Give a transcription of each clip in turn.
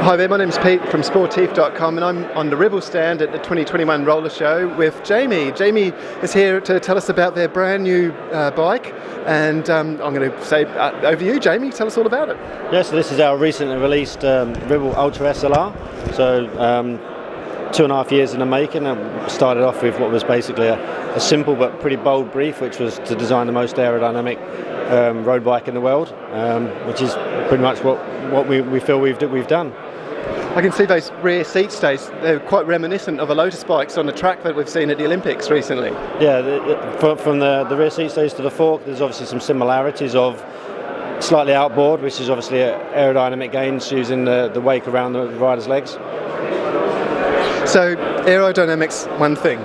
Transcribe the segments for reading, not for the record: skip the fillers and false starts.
Hi there, my name's Pete from Sportif.com and I'm on the Ribble stand at the 2021 roller show with Jamie. Jamie is here to tell us about their brand new bike, and I'm going to say over to you, Jamie, tell us all about it. Yeah, so this is our recently released Ribble Ultra SLR. So 2.5 years in the making. I started off with what was basically a simple but pretty bold brief, which was to design the most aerodynamic road bike in the world, which is pretty much what we feel we've done. I can see those rear seat stays. They're quite reminiscent of the Lotus bikes on the track that we've seen at the Olympics recently. Yeah, from the rear seat stays to the fork, there's obviously some similarities of slightly outboard, which is obviously aerodynamic gains using the wake around the rider's legs. So aerodynamics, one thing.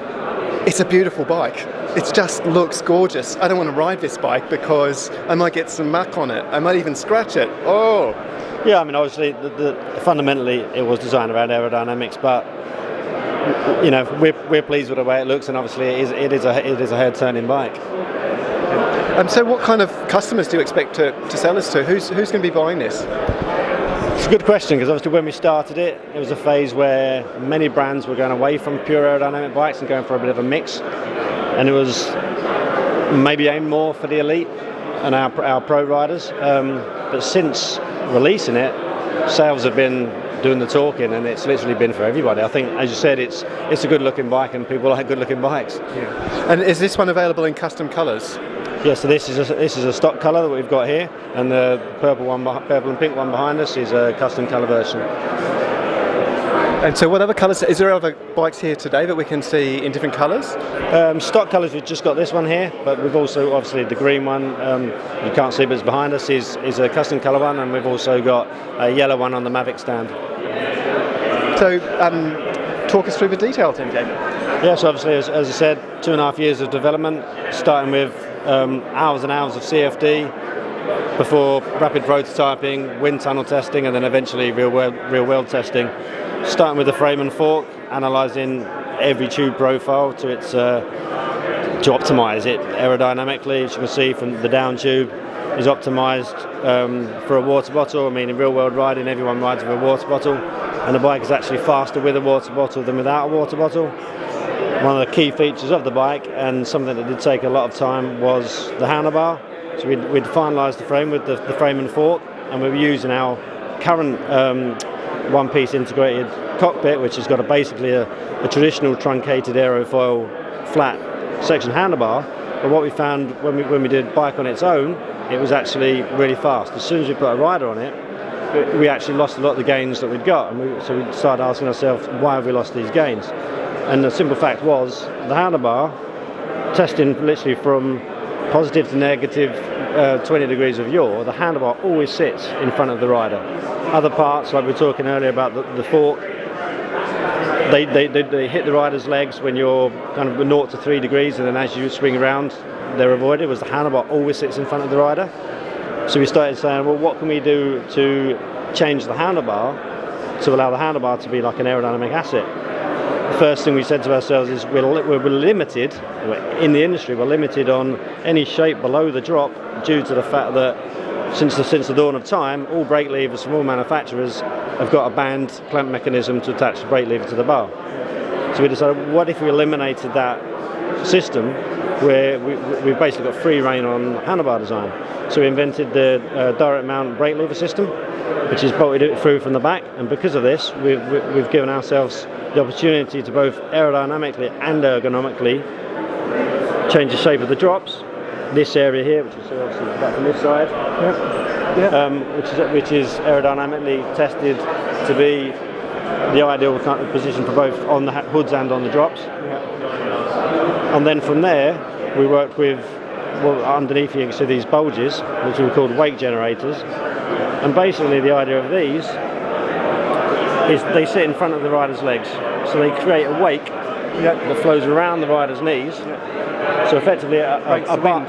It's a beautiful bike. It just looks gorgeous. I don't want to ride this bike because I might get some muck on it. I might even scratch it. Oh! Yeah, I mean, obviously, fundamentally, it was designed around aerodynamics, but you know, we're pleased with the way it looks, and obviously, it is a head-turning bike. So, what kind of customers do you expect to sell this to? Who's going to be buying this? It's a good question, because obviously when we started it was a phase where many brands were going away from pure aerodynamic bikes and going for a bit of a mix, and it was maybe aimed more for the elite and our pro riders. But since releasing it, sales have been doing the talking, and it's literally been for everybody. I think, as you said, it's a good looking bike, and people like good looking bikes. Yeah. And is this one available in custom colours? Yeah, so this is a stock colour that we've got here, and the purple and pink one behind us is a custom colour version. And so what other colours, is there other bikes here today that we can see in different colours? Stock colours, we've just got this one here, but we've also, obviously, the green one, you can't see but it's behind us, is a custom colour one, and we've also got a yellow one on the Mavic stand. So, talk us through the details then, Jamie. Yeah, so obviously, as I said, 2.5 years of development, starting with hours and hours of CFD, before rapid prototyping, wind tunnel testing, and then eventually real world testing. Starting with the frame and fork, analysing every tube profile to optimise it aerodynamically. As you can see from the down tube is optimised for a water bottle. I mean, in real world riding, everyone rides with a water bottle, and the bike is actually faster with a water bottle than without a water bottle. One of the key features of the bike, and something that did take a lot of time, was the handlebar. So we'd finalised the frame with the frame and fork, and we were using our current one-piece integrated cockpit, which has got basically a traditional truncated aerofoil flat section handlebar. But what we found when we did bike on its own, it was actually really fast. As soon as we put a rider on it, we actually lost a lot of the gains that we'd got, and so we started asking ourselves, why have we lost these gains? And the simple fact was, the handlebar, testing literally from positive to negative 20 degrees of yaw, the handlebar always sits in front of the rider. Other parts, like we were talking earlier about the fork, they hit the rider's legs when you're kind of 0 to 3 degrees, and then as you swing around, they're avoided. Was the handlebar always sits in front of the rider. So we started saying, well, what can we do to change the handlebar to allow the handlebar to be like an aerodynamic asset? The first thing we said to ourselves is we're limited, in the industry, we're limited on any shape below the drop due to the fact that since the dawn of time, all brake levers from all manufacturers have got a band clamp mechanism to attach the brake lever to the bar. So we decided, what if we eliminated that system where we've basically got free rein on handlebar design? So we invented the direct mount brake lever system, which is bolted it through from the back, and because of this, we've given ourselves the opportunity to both aerodynamically and ergonomically change the shape of the drops. This area here, which is obviously back on this side, which is aerodynamically tested to be the ideal kind of position for both on the hoods and on the drops. And then from there, we worked with, well, underneath you can see these bulges, which we called wake generators. And basically the idea of these is they sit in front of the rider's legs. So they create a wake that flows around the rider's knees. So effectively a bar,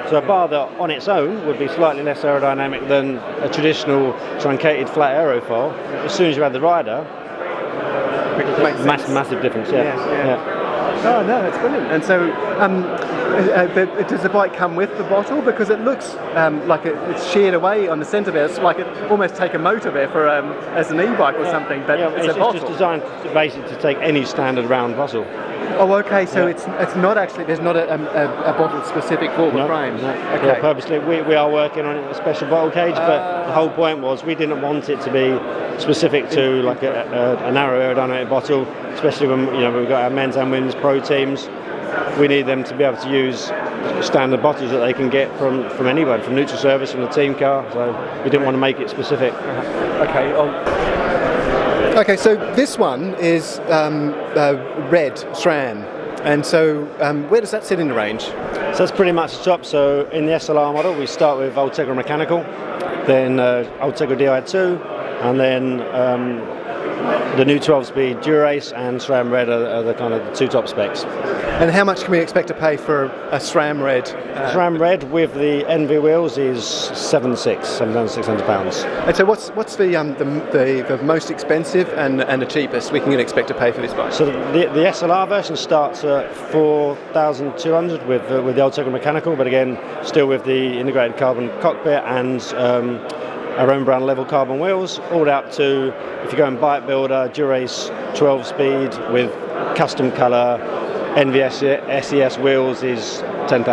so a bar that on its own would be slightly less aerodynamic than a traditional truncated flat aerofoil. As soon as you add the rider, massive difference. Yeah. Oh no, that's brilliant. And so, does the bike come with the bottle? Because it looks like it's sheared away on the centre there. It's like it almost take a motor there for as an e-bike or something. But it's a bottle. It's just designed basically to take any standard round bottle. Oh, okay. So it's not actually. There's not a bottle specific for the frame. No. Okay. Yeah, purposely, we are working on a special bottle cage, but the whole point was we didn't want it to be specific to like a narrow aerodynamic bottle, especially when we've got our men's and women's pro teams. We need them to be able to use standard bottles that they can get from anyone, from neutral service, from the team car. So we didn't want to make it specific. Okay. Okay, so this one is red SRAM, and so where does that sit in the range? So that's pretty much the top. So in the SLR model, we start with Ultegra Mechanical, then Ultegra Di2, and then the new 12-speed Durace and SRAM Red are the kind of the two top specs. And how much can we expect to pay for a SRAM Red? SRAM Red with the NV wheels is £7,600. And so what's the most expensive and the cheapest we can expect to pay for this bike? So the SLR version starts at $4,200 with the Ultegra Mechanical, but again still with the integrated carbon cockpit and our own brand level carbon wheels, all out to, if you go in Bike Builder, Durace 12-speed with custom colour NVS SES wheels is £10,000.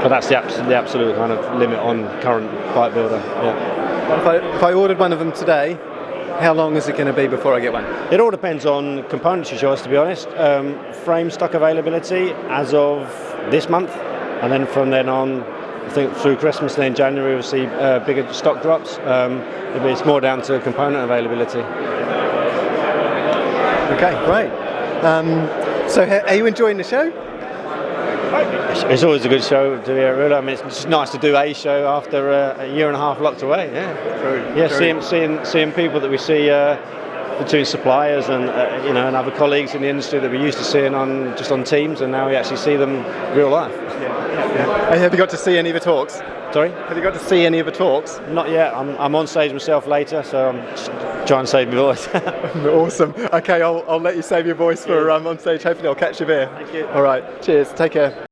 But that's the absolute kind of limit on current Bike Builder. Yeah. If I ordered one of them today, how long is it going to be before I get one? It all depends on componentry choice, to be honest. Frame stock availability as of this month, and then from then on, I think through Christmas and then January we'll see bigger stock drops. It's more down to component availability. Okay, great. So are you enjoying the show? It's always a good show to be at Ribble. I mean, it's just nice to do a show after a year and a half locked away. Seeing people that we see between suppliers and and other colleagues in the industry that we used to seeing on Teams, and now we actually see them real life. And have you got to see any of the talks? Sorry? Have you got to see any of the talks? Not yet. I'm on stage myself later, so I'm just trying to save my voice. Awesome. Okay, I'll let you save your voice for on stage. Hopefully I'll catch you there. Thank you. All right. Cheers. Take care.